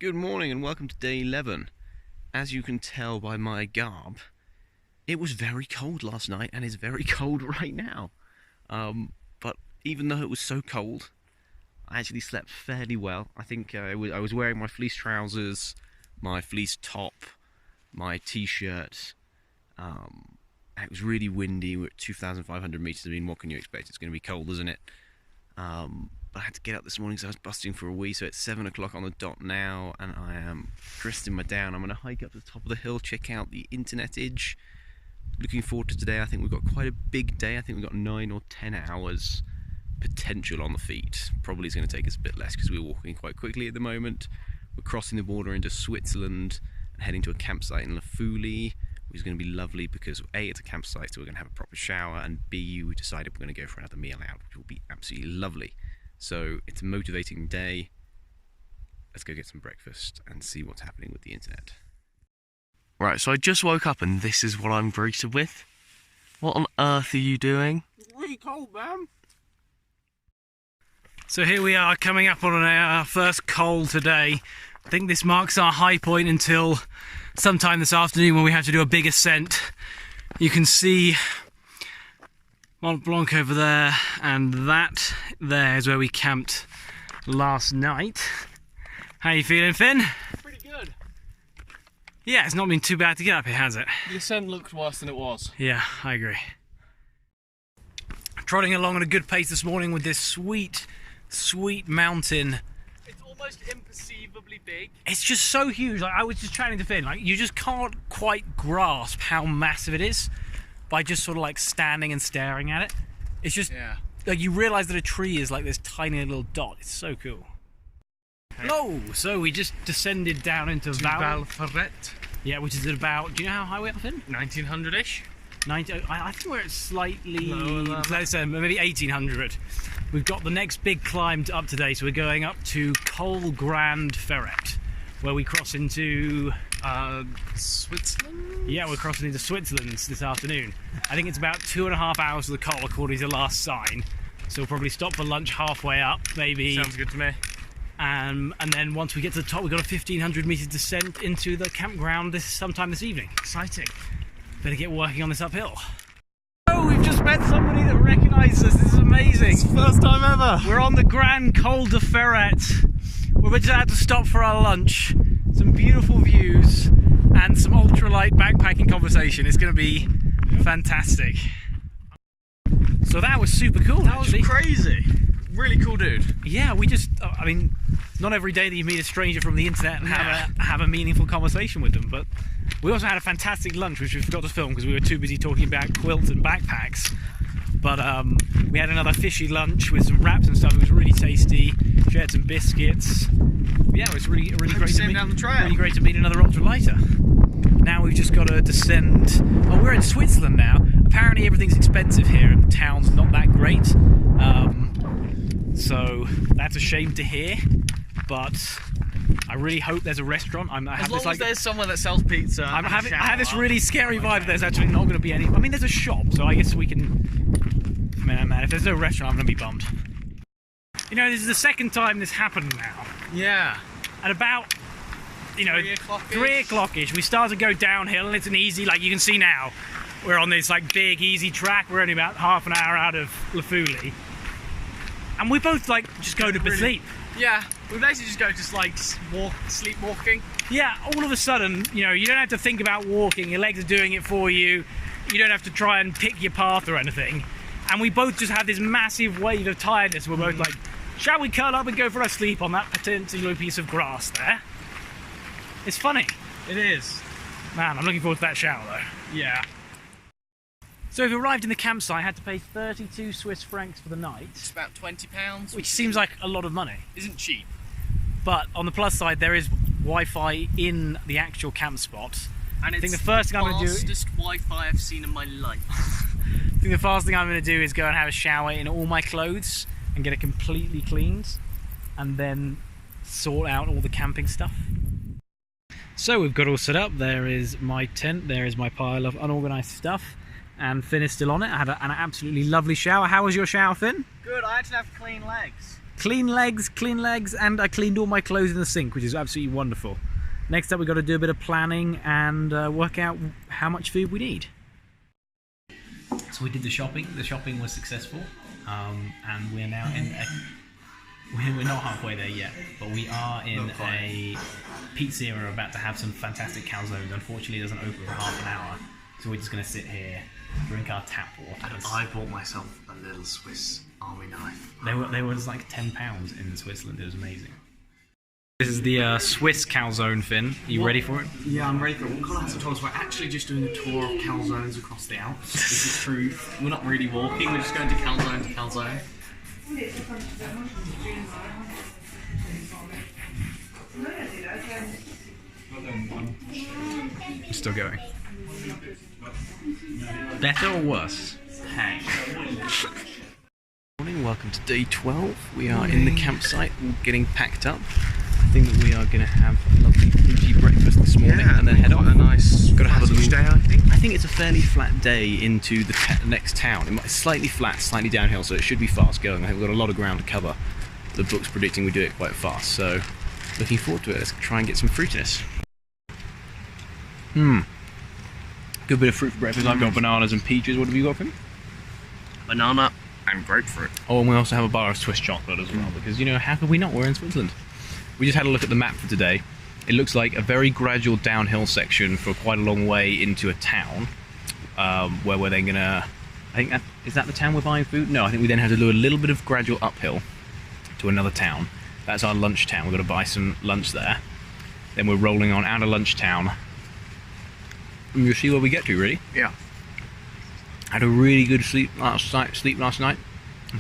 Good morning and welcome to day 11. As you can tell by my garb, it was very cold last night and is very cold right now. But even though it was so cold, I actually slept fairly well. I think I was wearing my fleece trousers, my fleece top, my t-shirt. It was really windy. We're at 2,500 meters. I mean, what can you expect? It's going to be cold, isn't it? But I had to get up this morning because I was busting for a wee, so it's 7 o'clock on the dot now, and I am dressed in my down. I'm going to hike up to the top of the hill, check out the internet edge. Looking forward to today. I think we've got quite a big day. I think we've got 9 or 10 hours potential on the feet. Probably is going to take us a bit less because we're walking quite quickly at the moment. We're crossing the border into Switzerland and heading to a campsite in Lafuli, which is going to be lovely because A, it's a campsite, so we're going to have a proper shower, and B, we decided we're going to go for another meal out, which will be absolutely lovely. So it's a motivating day. Let's go get some breakfast and see what's happening with the internet. Right, so I just woke up and this is what I'm greeted with. What on earth are you doing? It's really cold, man. So here we are coming up on our first coal today. I think this marks our high point until sometime this afternoon when we have to do a big ascent. You can see Mont Blanc over there, and that there is where we camped last night. How you feeling, Finn? Pretty good. Yeah, it's not been too bad to get up here, has it? The ascent looked worse than it was. Yeah, I agree. Trotting along at a good pace this morning with this sweet mountain. It's almost imperceivably big. It's just so huge. Like, I was just chatting to Finn, like, you just can't quite grasp how massive it is by just sort of like standing and staring at it. It's just, like, you realise that a tree is like this tiny little dot. It's so cool. Hello! So we just descended down into Val Ferret. Yeah, which is at about, do you know how high we are, Finn? 1900-ish. I think we're at slightly lower than let's say maybe 1800. We've got the next big climb up today, so we're going up to Col Grand Ferret, where we cross into Switzerland? Yeah, we're crossing into Switzerland this afternoon. I think it's about 2.5 hours to the col according to the last sign, so we'll probably stop for lunch halfway up, maybe. Sounds good to me. And then once we get to the top, we've got a 1,500 meter descent into the campground sometime this evening. Exciting. Better get working on this uphill. Oh, we've just met somebody that recognised us. This is amazing. It's the first time ever. We're on the Grand Col de Ferret. We're just had to stop for our lunch. Some beautiful views and some ultralight backpacking conversation. It's going to be fantastic. So that was super cool. That was crazy. Really cool dude. Yeah, we just, I mean, not every day that you meet a stranger from the internet and have a meaningful conversation with them, but we also had a fantastic lunch, which we forgot to film because we were too busy talking about quilts and backpacks. But we had another fishy lunch with some wraps and stuff. It was really tasty. Shared some biscuits. Yeah, it was really great to meet. Down the trail. Really great to meet another ultralighter. Now we've just got to descend. Oh, we're in Switzerland now. Apparently everything's expensive here, and the town's not that great. So that's a shame to hear. But I really hope there's a restaurant. As long as there's somewhere that sells pizza. I have this really scary vibe that there's actually not going to be any. I mean, there's a shop, so I guess we can. Man, if there's no restaurant, I'm going to be bummed. You know, this is the second time this happened now. Yeah. At about, 3 o'clock-ish, we start to go downhill, and it's an easy, like you can see now, we're on this like big, easy track. We're only about half an hour out of Lafuli. And we both like just go to sleep. Yeah, we basically just go sleepwalking. Yeah, all of a sudden, you don't have to think about walking. Your legs are doing it for you. You don't have to try and pick your path or anything. And we both just have this massive wave of tiredness. We're both like, shall we curl up and go for a sleep on that potential piece of grass there? It's funny. It is. Man, I'm looking forward to that shower though. Yeah. So we've arrived in the campsite. I had to pay 32 Swiss francs for the night. It's about £20. Which seems like a lot of money. Isn't cheap. But on the plus side, there is Wi-Fi in the actual camp spot. And I think the first thing I'm going to do... fastest Wi-Fi I've seen in my life. I think the first thing I'm going to do is go and have a shower in all my clothes and get it completely cleaned, and then sort out all the camping stuff. So we've got all set up. There is my tent, there is my pile of unorganised stuff, and Finn is still on it. I had an absolutely lovely shower. How was your shower, Finn? Good, I actually have clean legs. Clean legs, and I cleaned all my clothes in the sink, which is absolutely wonderful. Next up, we've got to do a bit of planning and work out how much food we need. So we did the shopping. The shopping was successful, and we're now in a... We're not halfway there yet, but we are in a pizzeria. We're about to have some fantastic calzones. Unfortunately, it doesn't open for half an hour, so we're just going to sit here, drink our tap water. And I bought myself a little Swiss Army knife. They were like £10 in Switzerland. It was amazing. This is the Swiss calzone, Finn. Are you ready for it? Yeah, I'm ready for it. What Connor hasn't told us, we're actually just doing a tour of calzones across the Alps. This is true. We're not really walking, we're just going to calzone to calzone. Still going. Better or worse? Hey. Morning, welcome to day 12. We are in the campsite, all getting packed up. I think that we are going to have a lovely fruity breakfast this morning and then head off. A nice, got to have a little day, I think. I think it's a fairly flat day into the next town. It's slightly flat, slightly downhill, so it should be fast going. I think we've got a lot of ground to cover. The book's predicting we do it quite fast, so looking forward to it. Let's try and get some fruitiness. Good bit of fruit for breakfast. I've got bananas and peaches. What have you got for me? Banana and grapefruit. Oh, and we also have a bar of Swiss chocolate as well, because, you know, how could we not? We're in Switzerland. We just had a look at the map for today. It looks like a very gradual downhill section for quite a long way into a town, where we're then gonna... is that the town we're buying food? No, I think we then have to do a little bit of gradual uphill to another town. That's our lunch town. We've got to buy some lunch there. Then we're rolling on out of lunch town. And you'll see where we get to, really. Yeah. Had a really good sleep last night.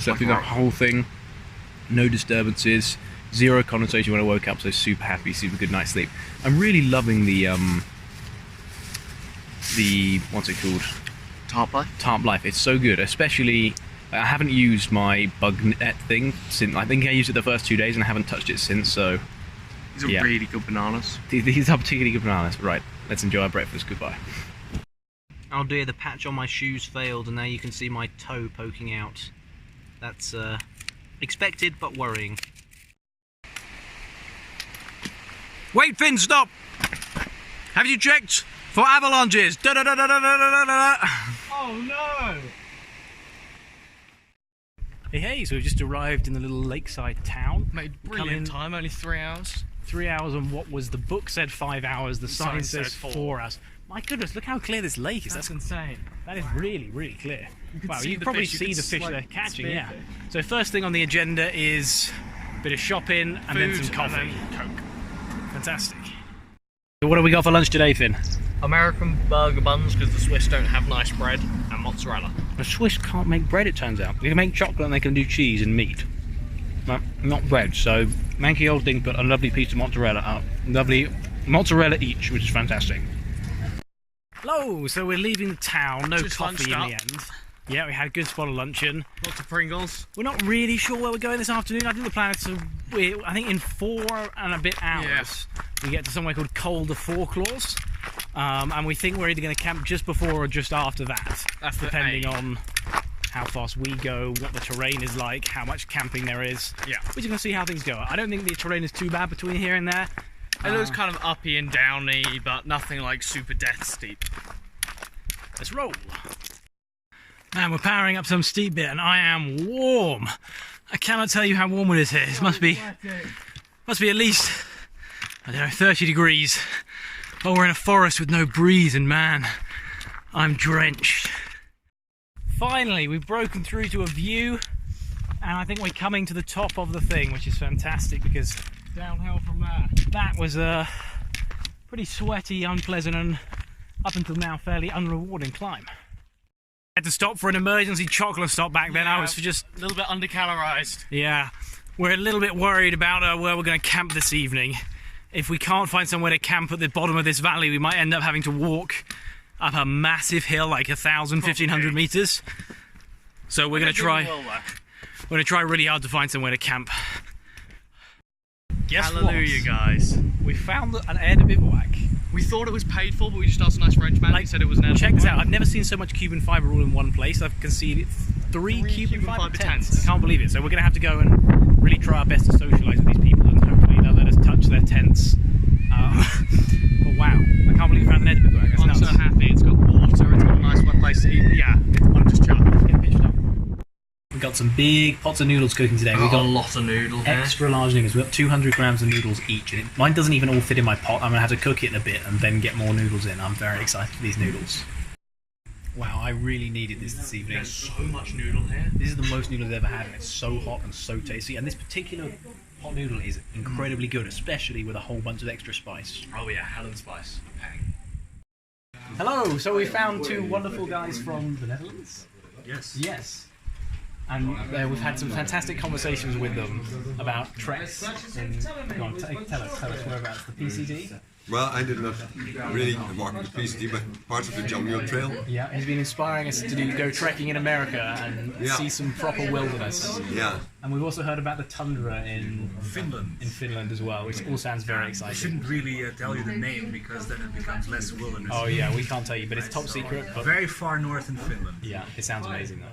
So we got the whole thing. No disturbances. Zero condensation when I woke up, so super happy, super good night's sleep. I'm really loving the what's it called? Tarp life? Tarp life. It's so good, especially I haven't used my bug net thing since, I think I used it the first 2 days and I haven't touched it since, so These are really good bananas. These are particularly good bananas. Right, let's enjoy our breakfast. Goodbye. Oh dear, the patch on my shoes failed and now you can see my toe poking out. That's expected but worrying. Wait, Finn, stop! Have you checked for avalanches? Da -da -da -da -da -da -da -da. Oh no! Hey, so we've just arrived in the little lakeside town. Made brilliant time, only 3 hours. 3 hours on what was, the book said 5 hours, the sign says 4 hours. My goodness, look how clear this lake is. That's insane. That is really, really clear. Wow, you can the probably fish, see the fish they're catching, yeah. spearfish. So first thing on the agenda is a bit of shopping and then some coffee. And then Coke. Fantastic. So what have we got for lunch today, Finn? American burger buns, because the Swiss don't have nice bread, and mozzarella. The Swiss can't make bread, it turns out. They can make chocolate and they can do cheese and meat. But not bread, so manky old thing, but a lovely piece of mozzarella. Lovely mozzarella each, which is fantastic. Hello, so we're leaving the town, no Just coffee in lunched the up. end. Yeah, we had a good spot of luncheon. Lots of Pringles. We're not really sure where we're going this afternoon. I think the plan is to, I think in 4 and a bit hours, we get to somewhere called Col de Fourclaws. And we think we're either going to camp just before or just after that. That's the depending aim. on how fast we go, what the terrain is like, how much camping there is. Yeah. We're just going to see how things go. I don't think the terrain is too bad between here and there. It looks kind of uppy and downy, but nothing like super death steep. Let's roll. Man, we're powering up some steep bit and I am warm. I cannot tell you how warm it is here. It must be at least, I don't know, 30 degrees. Oh, we're in a forest with no breeze and man, I'm drenched. Finally, we've broken through to a view and I think we're coming to the top of the thing, which is fantastic because Downhill from there. that was a pretty sweaty, unpleasant and up until now fairly unrewarding climb. I had to stop for an emergency chocolate stop back then. I was just a little bit undercalorized. Yeah, we're a little bit worried about where we're going to camp this evening. If we can't find somewhere to camp at the bottom of this valley, we might end up having to walk up a massive hill, like 1,000, 1,500 meters. So we're going to try. We're going to try really hard to find somewhere to camp. Guess Hallelujah, what? guys. We found an air bivouac. We thought it was paid for, but we just asked a nice Frenchman. He said it was an air Check this bivouac. out. I've never seen so much Cuban fibre all in one place. I've conceded three Cuban fibre tents. I can't believe it. So we're going to have to go and really try our best to socialise with these people, and hopefully they'll let us touch their tents. But wow, I can't believe we found an Edinburgh burger. I'm so happy. It's got water. It's got a nice wet place to eat. Yeah, I'm just chuffed. Get pitched up. We've got some big pots of noodles cooking today. We've got a lot of noodles. extra large noodles. We've got 200 grams of noodles each. And mine doesn't even all fit in my pot. I'm going to have to cook it in a bit and then get more noodles in. I'm very excited for these noodles. Wow, I really needed this evening. There's so much noodle here. This is the most noodles I've ever had, and it's so hot and so tasty. And this particular hot noodle is incredibly good, especially with a whole bunch of extra spice. Oh yeah, Helen Spice. Hello, so we found two wonderful guys from the Netherlands. Yes. Yes. And we've had some fantastic conversations with them about treks. Go on, tell us whereabouts. The PCD? Well, I did not really walk the PCD, but parts of the Jungle Trail. Yeah, he's been inspiring us to go trekking in America and see some proper wilderness. Yeah. And we've also heard about the tundra in Finland. In Finland as well, which all sounds very I exciting. shouldn't really tell you the name because then it becomes less wilderness. Oh yeah, we can't tell you, but it's top secret. But Very far north in Finland. yeah, it sounds amazing though.